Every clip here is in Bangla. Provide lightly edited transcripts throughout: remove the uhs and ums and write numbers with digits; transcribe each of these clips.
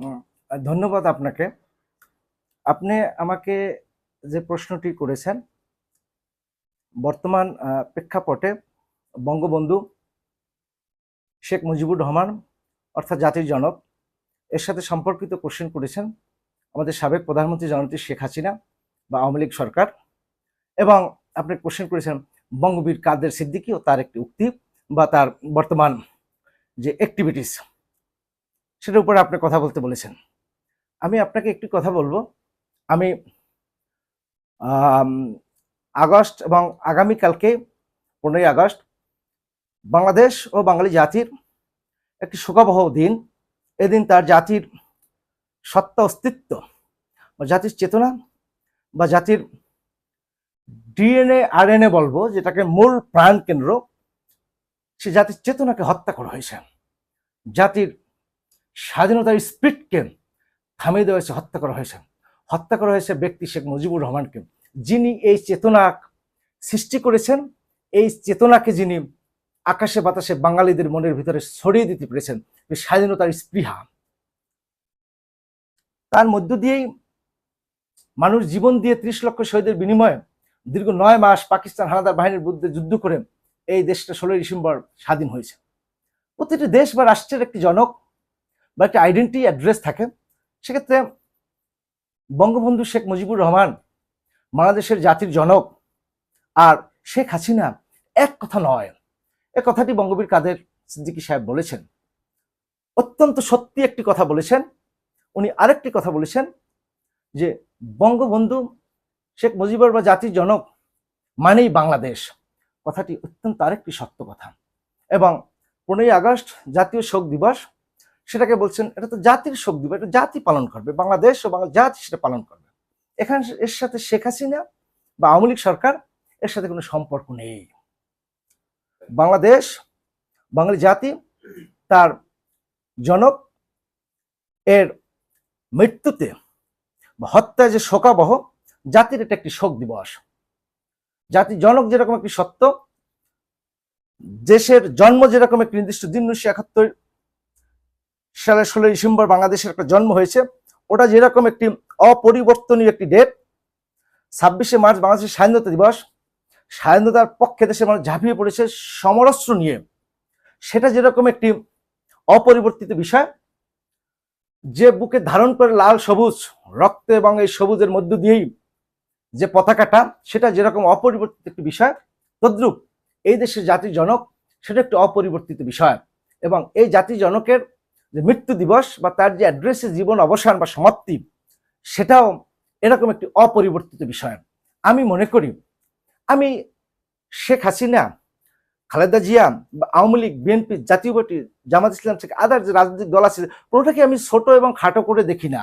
উম, ধন্যবাদ আপনাকে। আপনি আমাকে যে প্রশ্নটি করেছেন, বর্তমান প্রেক্ষাপটে বঙ্গবন্ধু শেখ মুজিবুর রহমান অর্থাৎ জাতির জনক এর সাথে সম্পর্কিত কোশ্চেন করেছেন আমাদের সাবেক প্রধানমন্ত্রী জননেত্রী শেখ হাসিনা বা আওয়ামী লীগ সরকার। এবং আপনি কোশ্চেন করেছেন বঙ্গবীর কাদের সিদ্দিকী ও তার একটি উক্তি বা তার বর্তমান যে অ্যাক্টিভিটিস, সেটার উপরে আপনি কথা বলতে বলেছেন। আমি আপনাকে একটি কথা বলবো। আমি আগস্ট এবং আগামীকালকে 15ই আগস্ট বাংলাদেশ ও বাঙালি জাতির একটি শোকাবহ দিন। এদিন তার জাতির সত্তা, অস্তিত্ব বা জাতির চেতনা বা জাতির ডিএনএ আরএনএ বলবো, যেটাকে মূল প্রাণ কেন্দ্র, সে জাতির চেতনাকে হত্যা করা হয়েছে। জাতির স্বাধীনতার স্পিরিটকে থামিয়ে দেওয়া হয়েছে, হত্যা করা হয়েছে। হত্যা করা হয়েছে ব্যক্তি শেখ মুজিবুর রহমানকে, যিনি এই চেতনা সৃষ্টি করেছেন, এই চেতনাকে যিনি আকাশে বাতাসে বাঙালিদের মনের ভিতরে ছড়িয়ে দিতে পেরেছেন, স্বাধীনতার স্পৃহা। তার মধ্য দিয়েই মানুষ জীবন দিয়ে 30 লক্ষ শহীদের বিনিময়ে দীর্ঘ 9 মাস পাকিস্তান হানাদার বাহিনীর বিরুদ্ধে যুদ্ধ করে এই দেশটা 16 ডিসেম্বর স্বাধীন হয়েছে। প্রতিটি দেশ বা রাষ্ট্রের একটি জনক বা একটি আইডেন্টিটি অ্যাড্রেস থাকে। সেক্ষেত্রে বঙ্গবন্ধু শেখ মুজিবুর রহমান বাংলাদেশের জাতির জনক, আর শেখ হাসিনা এক কথা নয়। এ কথাটি বঙ্গবীর কাদের সিদ্দিকী সাহেব বলেছেন, অত্যন্ত সত্যি একটি কথা বলেছেন। উনি আরেকটি কথা বলেছেন যে বঙ্গবন্ধু শেখ মুজিবুর বা জাতির জনক মানেই বাংলাদেশ। কথাটি অত্যন্ত আরেকটি সত্য কথা। এবং 15ই আগস্ট জাতীয় শোক দিবস, সেটাকে বলছেন এটা তো জাতির শোক দিবস, এটা জাতি পালন করবে, বাংলাদেশ ও বাংলা জাতি সেটা পালন করবে। এখানে এর সাথে শেখ হাসিনা বা আওয়ামী লীগ সরকার এর সাথে কোনো সম্পর্ক নেই। বাংলাদেশ, বাঙালি জাতি, তার জনক এর মৃত্যুতে বা হত্যায় যে শোকাবহ, জাতির এটা একটি শোক দিবস। জাতির জনক যেরকম একটি সত্য, দেশের জন্ম যেরকম একটি নির্দিষ্ট দিন, 1971 সালের 16 ডিসেম্বর বাংলাদেশের একটা জন্ম হয়েছে, ওটা যেরকম একটি অপরিবর্তনীয় একটি ডেট। 26শে মার্চ বাংলাদেশের স্বাধীনতা দিবস, স্বাধীনতার পক্ষে দেশের মানুষ ঝাঁপিয়ে পড়েছে সমরস্ত্র নিয়ে, সেটা যেরকম একটি অপরিবর্তিত বিষয়। যে বুকে ধারণ করে লাল সবুজ রক্ত এবং এই সবুজের মধ্য দিয়েই যে পতাকাটা, সেটা যেরকম অপরিবর্তিত একটি বিষয়, তদ্রূপ এই দেশের জাতির জনক সেটা একটি অপরিবর্তিত বিষয়। এবং এই জাতির জনকের যে মৃত্যু দিবস বা তার যে অ্যাড্রেসে জীবন অবসান বা সমাপ্তি, সেটাও এরকম একটি অপরিবর্তিত বিষয়। আমি মনে করি, আমি শেখ হাসিনা, খালেদা জিয়া বা আওয়ামী লীগ, বিএনপি, জাতীয় পার্টি, জামাত ইসলাম থেকে আদার যে রাজনৈতিক দল আছে, কোনোটাকে আমি ছোট এবং খাটো করে দেখি না।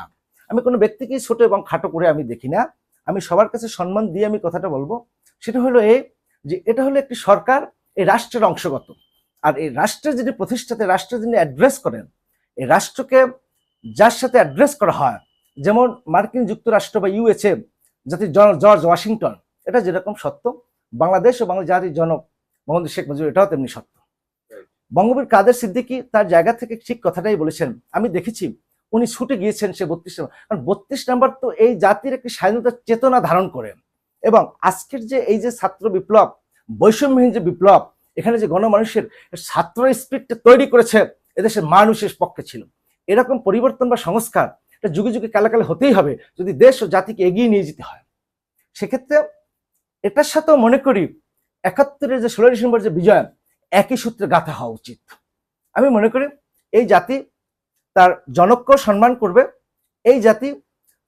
আমি কোনো ব্যক্তিকেই ছোট এবং খাটো করে আমি দেখি না। আমি সবার কাছে সম্মান দিয়ে আমি কথাটা বলবো। সেটা হলো এই যে এটা হলো একটি সরকার, এই রাষ্ট্রের অংশগত। আর এই রাষ্ট্রের যিনি প্রতিষ্ঠাতা, রাষ্ট্রের যিনি অ্যাড্রেস করেন, এই রাষ্ট্রকে যার সাথে অ্যাড্রেস করা হয়, যেমন মার্কিন যুক্তরাষ্ট্র বা ইউএসএ, জাতির জর্জ ওয়াশিংটন, এটা যেরকম সত্য, বাংলাদেশ ও বাংলা জাতির জনক বঙ্গবন্ধু শেখ মুজিবুর এটাও তেমনি সত্য। বঙ্গবীর কাদের সিদ্দিকী তার জায়গা থেকে ঠিক কথাটাই বলেছেন। আমি দেখেছি উনি ছুটে গিয়েছেন সে 32 নম্বর, কারণ 32 নম্বর তো এই জাতির একটি স্বাধীনতার চেতনা ধারণ করে। এবং আজকের যে এই যে ছাত্র বিপ্লব, বৈষম্যহীন যে বিপ্লব, এখানে যে গণমানুষের ছাত্র স্পিরিটটা তৈরি করেছে, এদেশের মানুষের পক্ষে ছিল। এরকম পরিবর্তন বা সংস্কার এটা যুগে যুগে কালে কালে হতেই হবে যদি দেশ ও জাতিকে এগিয়ে নিয়ে যেতে হয়। সেক্ষেত্রে এটার সাথেও মনে করি 71-এর যে 16 ডিসেম্বর যে বিজয়, একই সূত্রে গাঁথা হওয়া উচিত। আমি মনে করি এই জাতি তার জনককেও সম্মান করবে, এই জাতি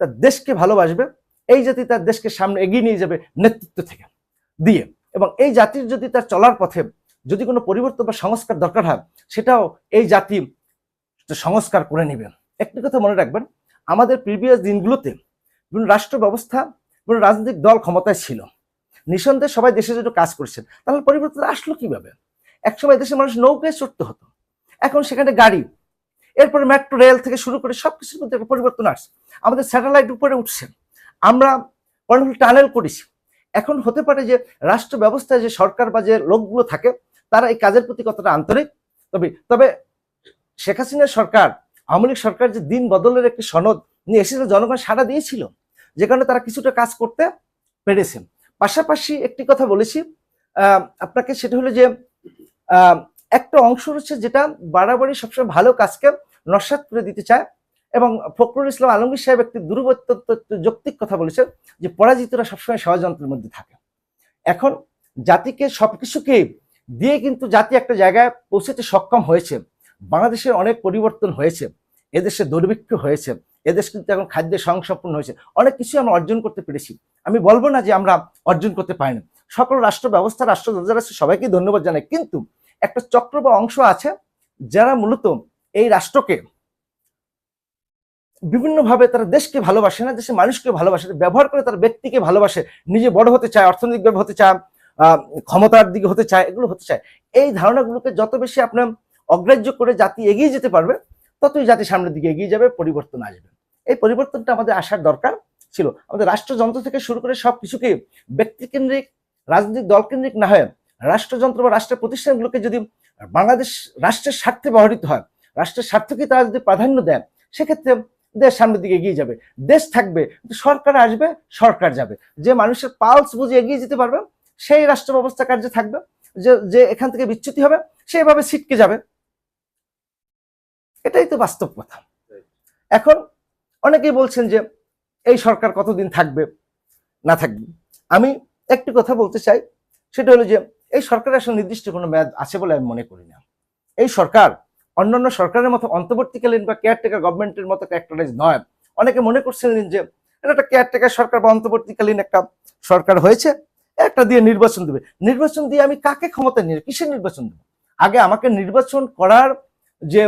তার দেশকে ভালোবাসবে, এই জাতি তার দেশকে সামনে এগিয়ে নিয়ে যাবে নেতৃত্ব থেকে দিয়ে। এবং এই জাতির যদি তার চলার পথে যদি কোনো পরিবর্তন বা সংস্কার দরকার হয়, সেটাও এই জাতি সংস্কার করে নেবে। একটি কথা মনে রাখবেন, আমাদের প্রিভিয়াস দিনগুলোতে বিভিন্ন রাষ্ট্র ব্যবস্থা, বিভিন্ন রাজনৈতিক দল ক্ষমতায় ছিল, নিঃসন্দেহে সবাই দেশের জন্য কাজ করছেন। তাহলে পরিবর্তন আসলো কিভাবে? একসময় দেশের মানুষ নৌকায় চড়তে হতো, এখন সেখানে গাড়ি, এরপরে মেট্রো রেল থেকে শুরু করে সবকিছুর মধ্যে একটা পরিবর্তন আসছে। আমাদের স্যাটেলাইট উপরে উঠছে, আমরা টানেল করেছি। এখন হতে পারে যে রাষ্ট্র ব্যবস্থায় যে সরকার বা যে লোকগুলো থাকে, তারা এই কাজের প্রতি কতটা আন্তরিক। তবে শেখ হাসিনার সরকার আওয়ামী লীগ সরকার যে দিন বদলের একটি সনদ নিয়ে এসেছিল, জনগণ সাড়া দিয়েছিল, যে কারণে তারা কিছুটা কাজ করতে পেরেছে। পাশাপাশি একটি কথা বলেছি আপনাকে, সেটা হলো যে একটা অংশ হচ্ছে যেটা বাড়াবাড়ি সবসময় ভালো কাজকে নস্যাৎ করে দিতে চায়, এবং ফখরুল ইসলাম আলমগীর সাহেব একটি যৌক্তিক কথা বলেছেন যে পরাজিতরা সবসময় ষড়যন্ত্রের মধ্যে থাকে। এখন জাতিকে সবকিছুকে দিয়ে কিন্তু জাতি একটা জায়গায় পৌঁছতে সক্ষম হয়েছে। বাংলাদেশের অনেক পরিবর্তন হয়েছে, এদেশে দুর্ভিক্ষ হয়েছে, এদেশ কিন্তু এখন খাদ্যে স্বয়ংসম্পূর্ণ হয়েছে, অনেক কিছু আমরা অর্জন করতে পেরেছি। আমি বলবো না যে আমরা অর্জন করতে পারিনি। সকল রাষ্ট্র ব্যবস্থা, রাষ্ট্র যারা আছে সবাইকে ধন্যবাদ জানাই, কিন্তু একটা চক্র বা অংশ আছে যারা মূলত এই রাষ্ট্রকে বিভিন্নভাবে, তারা দেশকে ভালোবাসে না, দেশের মানুষকে ভালোবাসে, ব্যবহার করে তার ব্যক্তিকে ভালোবাসে, নিজে বড় হতে চায়, অর্থনৈতিকভাবে হতে চায়, ক্ষমতার দিকে হতে চায়, এগুলো হতে চায়। এই ধারণাগুলোকে যত বেশি আপনার অগ্রাহ্য করে জাতি এগিয়ে যেতে পারবে, ততই জাতি সামনের দিকে এগিয়ে যাবে, পরিবর্তন আসবে। এই পরিবর্তনটা আমাদের আসার দরকার ছিল। আমাদের রাষ্ট্রযন্ত্র থেকে শুরু করে সবকিছুকে ব্যক্তিকেন্দ্রিক, রাজনৈতিক দলকেন্দ্রিক না হয় রাষ্ট্রযন্ত্র বা রাষ্ট্রের প্রতিষ্ঠানগুলোকে যদি বাংলাদেশ রাষ্ট্রের স্বার্থে ব্যবহৃত হয়, রাষ্ট্রের স্বার্থকে তারা যদি প্রাধান্য দেয়, সেক্ষেত্রে দেশ সামনের দিকে এগিয়ে যাবে। দেশ থাকবে, সরকার আসবে, সরকার যাবে। যে মানুষের পালস বুঝে এগিয়ে যেতে পারবে সেই রাষ্ট্র ব্যবস্থা কার্যে থাকবে, যে এখান থেকে বিচ্যুতি হবে সেইভাবে ছিটকে যাবে। এটাই তো বাস্তব কথা। এখন অনেকেই বলছেন যে এই সরকার কতদিন থাকবে না থাকবে। আমি একটি কথা বলতে চাই, সেটা হলো যে এই সরকারের আসলে নির্দিষ্ট কোনো মেয়াদ আছে বলে আমি মনে করি না। এই সরকার অন্যান্য সরকারের মতো অন্তর্বর্তীকালীন বা কেয়ারটেকার গভর্নমেন্টের মতো ক্যারেক্টারাইজ নয়। অনেকে মনে করছিলেন যে এটা একটা কেয়ারটেকার সরকার বা অন্তর্বর্তীকালীন একটা সরকার হয়েছে, একটা দিয়ে নির্বাচন দেবে। নির্বাচন দিয়ে আমি কাকে ক্ষমতা নিয়ে কিসের নির্বাচন দেবো? আগে আমাকে নির্বাচন করার যে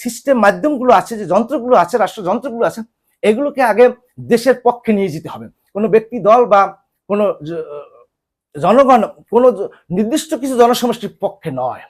সিস্টেম, মাধ্যমগুলো আছে, যে যন্ত্রগুলো আছে, রাষ্ট্রযন্ত্রগুলো আছে, এগুলোকে আগে দেশের পক্ষে নিয়ে যেতে হবে। কোনো ব্যক্তি দল বা কোনো জনগণ, কোনো নির্দিষ্ট কিছু জনসমষ্টির পক্ষে নয়।